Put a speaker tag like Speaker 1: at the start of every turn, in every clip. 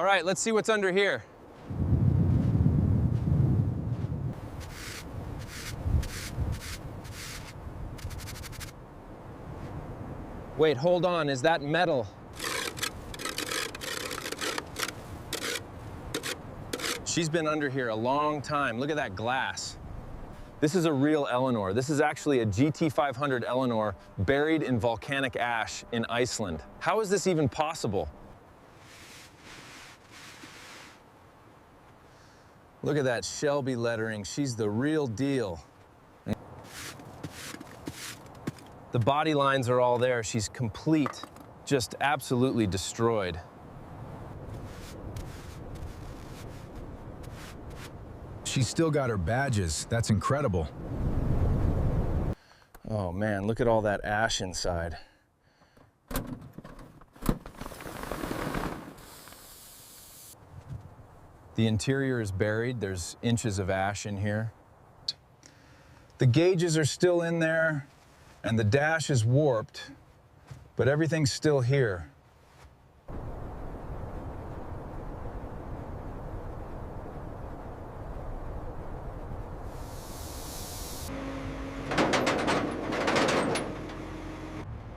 Speaker 1: All right, let's see what's under here. Wait, hold on, is that metal? She's been under here a long time. Look at that glass. This is a real Eleanor. This is actually a GT500 Eleanor buried in volcanic ash in Iceland. How is this even possible? Look at that Shelby lettering. She's the real deal. The body lines are all there. She's complete, just absolutely destroyed.
Speaker 2: She's still got her badges. That's incredible.
Speaker 1: Oh man, look at all that ash inside. The interior is buried. There's inches of ash in here. The gauges are still in there, and the dash is warped, but everything's still here.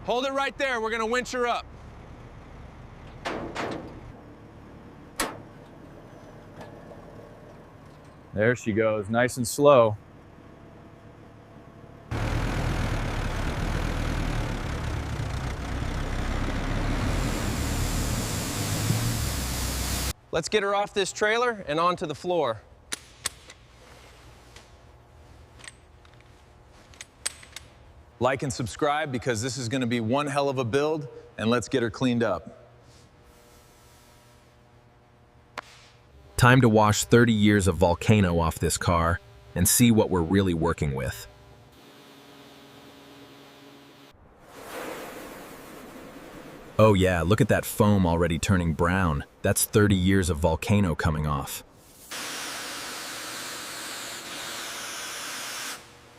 Speaker 1: Hold it right there, we're gonna winch her up.
Speaker 3: There she goes, nice and slow.
Speaker 1: Let's get her off this trailer and onto the floor. Like and subscribe because this is going to be one hell of a build, and let's get her cleaned up.
Speaker 4: Time to wash 30 years of Volcano off this car and see what we're really working with. Oh yeah, look at that foam already turning brown. That's 30 years of Volcano coming off.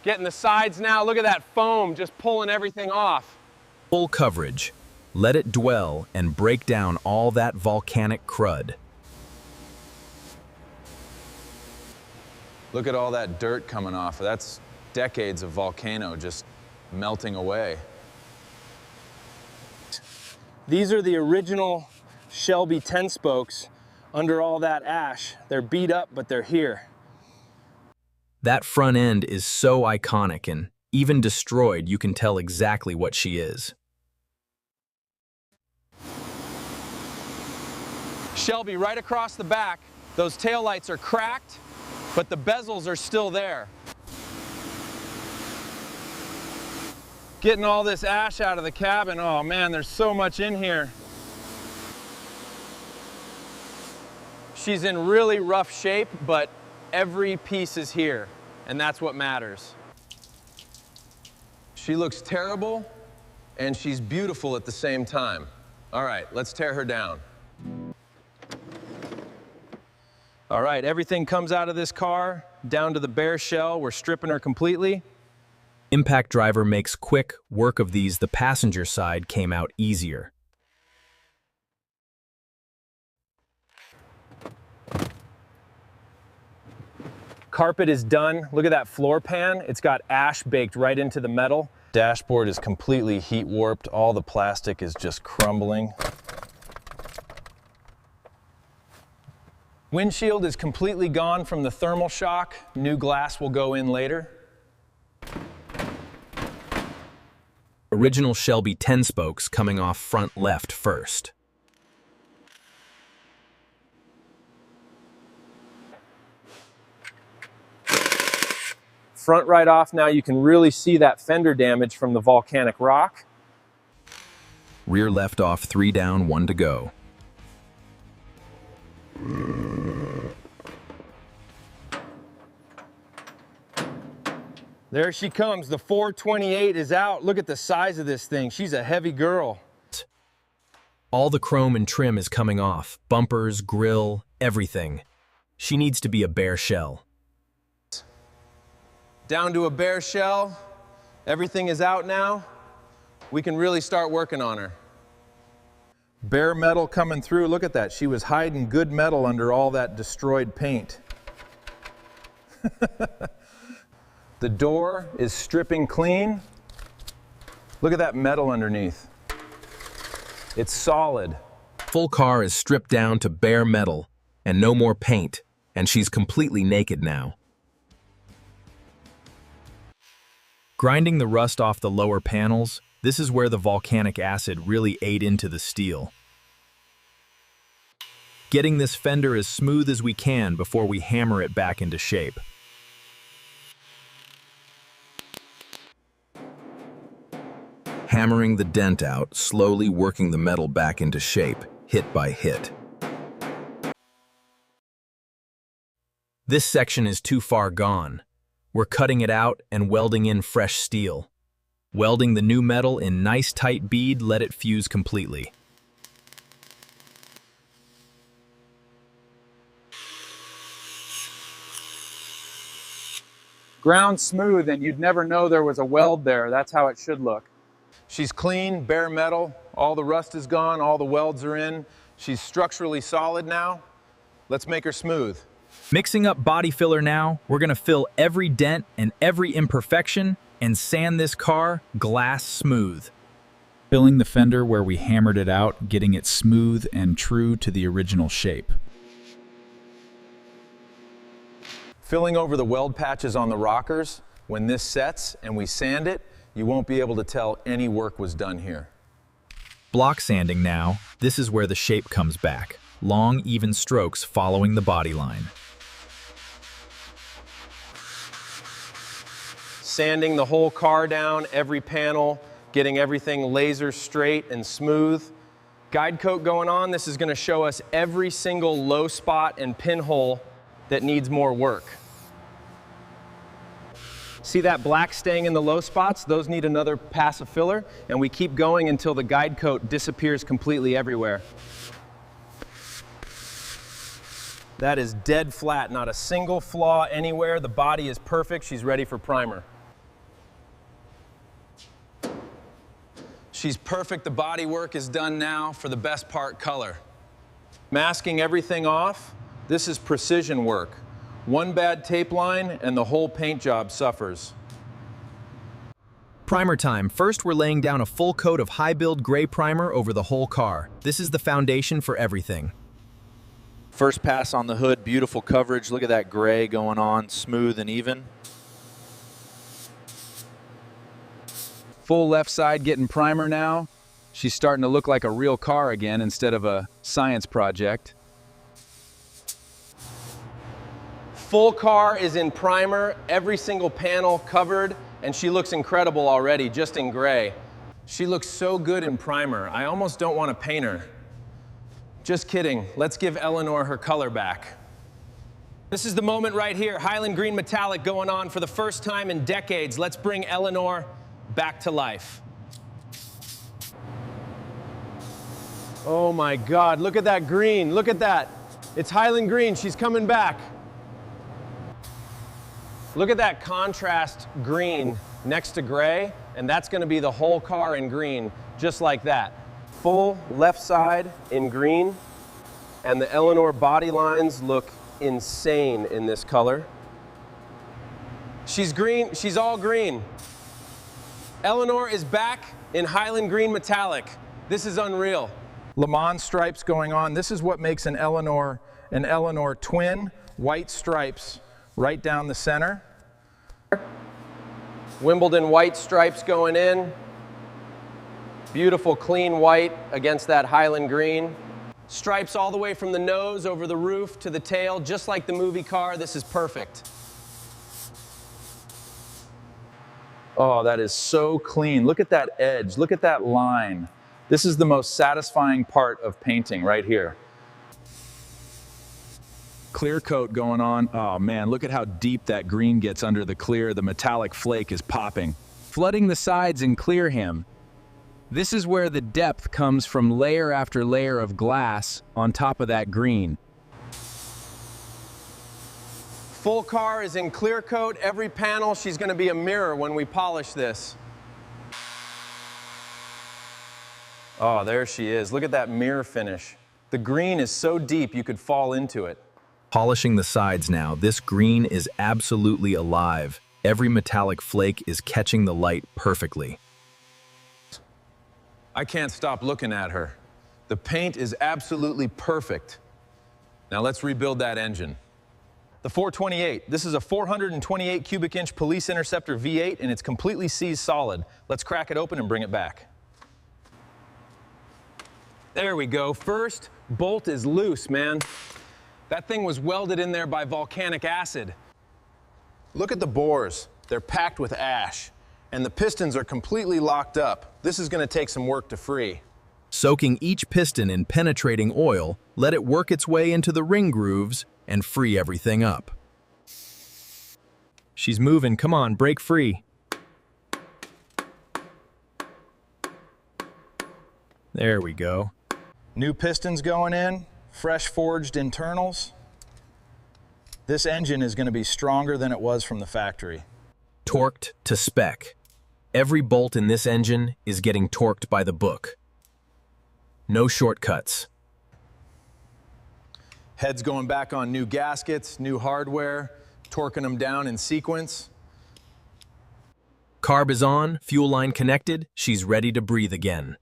Speaker 1: Getting the sides now, look at that foam just pulling everything off.
Speaker 4: Full coverage. Let it dwell and break down all that volcanic crud.
Speaker 1: Look at all that dirt coming off. That's decades of Volcano just melting away. These are the original Shelby 10 spokes under all that ash. They're beat up, but they're here.
Speaker 4: That front end is so iconic, and even destroyed, you can tell exactly what she is.
Speaker 1: Shelby, right across the back, those taillights are cracked, but the bezels are still there. Getting all this ash out of the cabin, oh man, there's so much in here. She's in really rough shape, but every piece is here, and that's what matters. She looks terrible, and she's beautiful at the same time. All right, let's tear her down. All right, everything comes out of this car, down to the bare shell. We're stripping her completely.
Speaker 4: Impact Driver makes quick work of these. The passenger side came out easier.
Speaker 1: Carpet is done. Look at that floor pan. It's got ash baked right into the metal. Dashboard is completely heat warped. All the plastic is just crumbling. Windshield is completely gone from the thermal shock. New glass will go in later.
Speaker 4: Original Shelby 10 spokes coming off front left first.
Speaker 1: Front right off now, you can really see that fender damage from the volcanic rock.
Speaker 4: Rear left off, 3 down, 1 to go.
Speaker 1: There she comes. The 428 is out. Look at the size of this thing. She's a heavy girl.
Speaker 4: All the chrome and trim is coming off. Bumpers, grille, everything. She needs to be a bare shell.
Speaker 1: Down to a bare shell. Everything is out now. We can really start working on her. Bare metal coming through. Look at that. She was hiding good metal under all that destroyed paint. The door is stripping clean. Look at that metal underneath. It's solid.
Speaker 4: Full car is stripped down to bare metal and no more paint, and she's completely naked now. Grinding the rust off the lower panels, this is where the volcanic acid really ate into the steel. Getting this fender as smooth as we can before we hammer it back into shape. Hammering the dent out, slowly working the metal back into shape, hit by hit. This section is too far gone. We're cutting it out and welding in fresh steel. Welding the new metal in nice tight bead, let it fuse completely.
Speaker 3: Ground smooth and you'd never know there was a weld there. That's how it should look.
Speaker 1: She's clean, bare metal. All the rust is gone, all the welds are in. She's structurally solid now. Let's make her smooth.
Speaker 4: Mixing up body filler now, we're gonna fill every dent and every imperfection and sand this car glass smooth.
Speaker 2: Filling the fender where we hammered it out, getting it smooth and true to the original shape.
Speaker 1: Filling over the weld patches on the rockers. When this sets and we sand it, you won't be able to tell any work was done here.
Speaker 4: Block sanding now, this is where the shape comes back. Long, even strokes following the body line.
Speaker 1: Sanding the whole car down, every panel, getting everything laser straight and smooth. Guide coat going on. This is going to show us every single low spot and pinhole that needs more work. See that black staying in the low spots? Those need another pass of filler, and we keep going until the guide coat disappears completely everywhere. That is dead flat, not a single flaw anywhere. The body is perfect. She's ready for primer. She's perfect. The body work is done now. For the best part, color. Masking everything off. This is precision work. One bad tape line and the whole paint job suffers.
Speaker 4: Primer time. First, we're laying down a full coat of high-build gray primer over the whole car. This is the foundation for everything.
Speaker 5: First pass on the hood, beautiful coverage. Look at that gray going on, smooth and even.
Speaker 3: Full left side getting primer now. She's starting to look like a real car again instead of a science project.
Speaker 1: Full car is in primer, every single panel covered, and she looks incredible already, just in gray. She looks so good in primer, I almost don't want to paint her. Just kidding, let's give Eleanor her color back. This is the moment right here, Highland Green metallic going on for the first time in decades. Let's bring Eleanor back to life. Oh my God, look at that green, look at that. It's Highland Green, she's coming back. Look at that contrast green next to gray, and that's gonna be the whole car in green, just like that. Full left side in green, and the Eleanor body lines look insane in this color. She's green, she's all green. Eleanor is back in Highland Green metallic. This is unreal. Le Mans stripes going on. This is what makes an Eleanor twin, white stripes right down the center. Wimbledon white stripes going in. Beautiful clean white against that Highland Green. Stripes all the way from the nose over the roof to the tail, just like the movie car. This is perfect. Oh, that is so clean. Look at that edge. Look at that line. This is the most satisfying part of painting right here.
Speaker 2: Clear coat going on. Oh man, look at how deep that green gets under the clear. The metallic flake is popping.
Speaker 3: Flooding the sides in clear him. This is where the depth comes from layer after layer of glass on top of that green.
Speaker 1: Full car is in clear coat. Every panel, she's going to be a mirror when we polish this. Oh, there she is. Look at that mirror finish. The green is so deep you could fall into it.
Speaker 4: Polishing the sides now, this green is absolutely alive. Every metallic flake is catching the light perfectly.
Speaker 1: I can't stop looking at her. The paint is absolutely perfect. Now let's rebuild that engine. The 428, this is a 428 cubic inch Police Interceptor V8 and it's completely seized solid. Let's crack it open and bring it back. There we go. First bolt is loose, man. That thing was welded in there by volcanic acid. Look at the bores. They're packed with ash and the pistons are completely locked up. This is going to take some work to free.
Speaker 4: Soaking each piston in penetrating oil, let it work its way into the ring grooves and free everything up. She's moving, come on, break free. There we go.
Speaker 2: New pistons going in, fresh forged internals. This engine is going to be stronger than it was from the factory.
Speaker 4: Torqued to spec. Every bolt in this engine is getting torqued by the book. No shortcuts.
Speaker 1: Heads going back on new gaskets, new hardware, torquing them down in sequence.
Speaker 4: Carb is on, fuel line connected, she's ready to breathe again.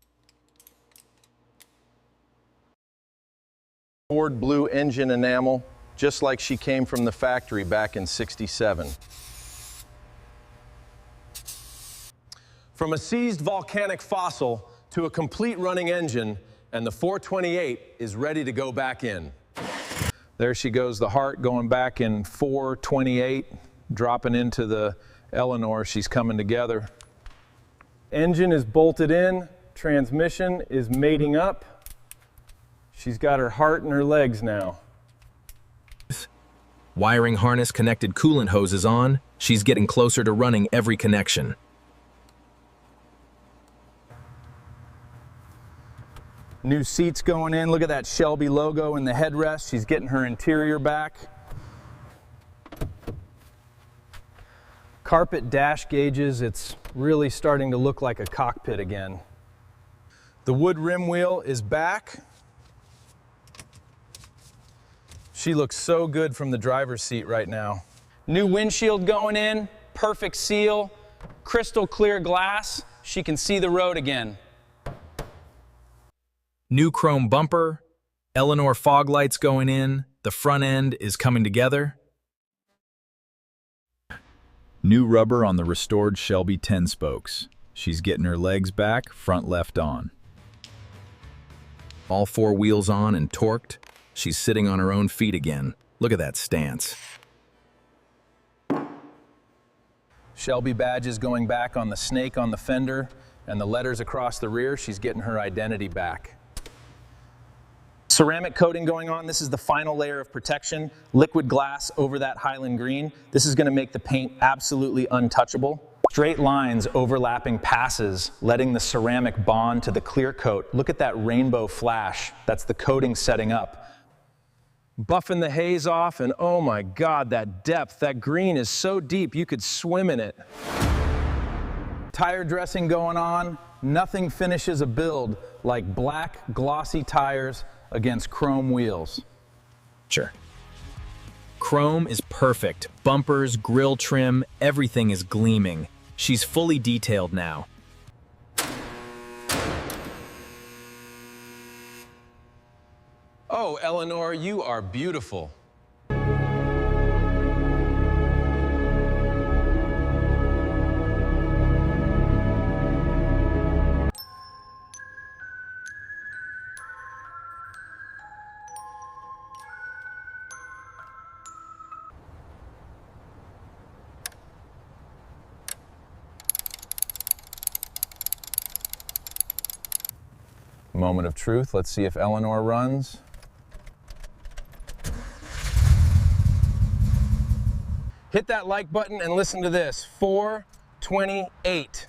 Speaker 1: Ford blue engine enamel, just like she came from the factory back in '67. From a seized volcanic fossil to a complete running engine, and the 428 is ready to go back in.
Speaker 2: There she goes, the heart going back in 428, dropping into the Eleanor. She's coming together.
Speaker 1: Engine is bolted in, transmission is mating up. She's got her heart and her legs now.
Speaker 4: Wiring harness connected coolant hoses on, she's getting closer to running every connection.
Speaker 1: New seats going in. Look at that Shelby logo in the headrest. She's getting her interior back. Carpet dash gauges. It's really starting to look like a cockpit again. The wood rim wheel is back. She looks so good from the driver's seat right now. New windshield going in. Perfect seal. Crystal clear glass. She can see the road again.
Speaker 4: New chrome bumper, Eleanor fog lights going in, the front end is coming together.
Speaker 2: New rubber on the restored Shelby 10 spokes. She's getting her legs back, front left on.
Speaker 4: All four wheels on and torqued. She's sitting on her own feet again. Look at that stance.
Speaker 1: Shelby badges going back on the snake on the fender and the letters across the rear. She's getting her identity back. Ceramic coating going on. This is the final layer of protection. Liquid glass over that Highland Green. This is going to make the paint absolutely untouchable. Straight lines overlapping passes, letting the ceramic bond to the clear coat. Look at that rainbow flash. That's the coating setting up. Buffing the haze off, and oh my God, that depth. That green is so deep you could swim in it. Tire dressing going on. Nothing finishes a build like black, glossy tires against chrome wheels.
Speaker 4: Sure. Chrome is perfect. Bumpers, grille trim, everything is gleaming. She's fully detailed now.
Speaker 1: Oh, Eleanor, you are beautiful. Moment of truth. Let's see if Eleanor runs. Hit that like button and listen to this. 428.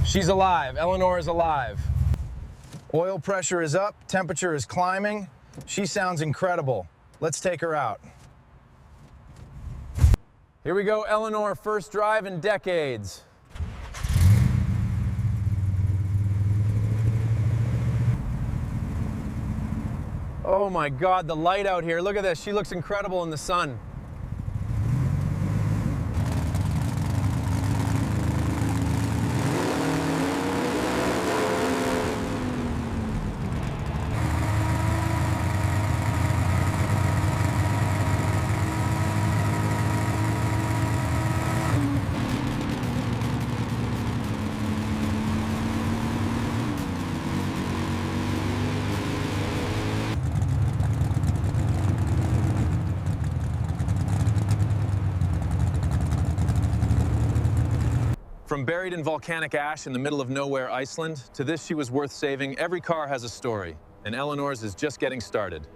Speaker 1: She's alive. Eleanor is alive. Oil pressure is up. Temperature is climbing. She sounds incredible. Let's take her out. Here we go, Eleanor. First drive in decades. Oh my God, the light out here. Look at this. She looks incredible in the sun. From buried in volcanic ash in the middle of nowhere, Iceland, to this she was worth saving, every car has a story, and Eleanor's is just getting started.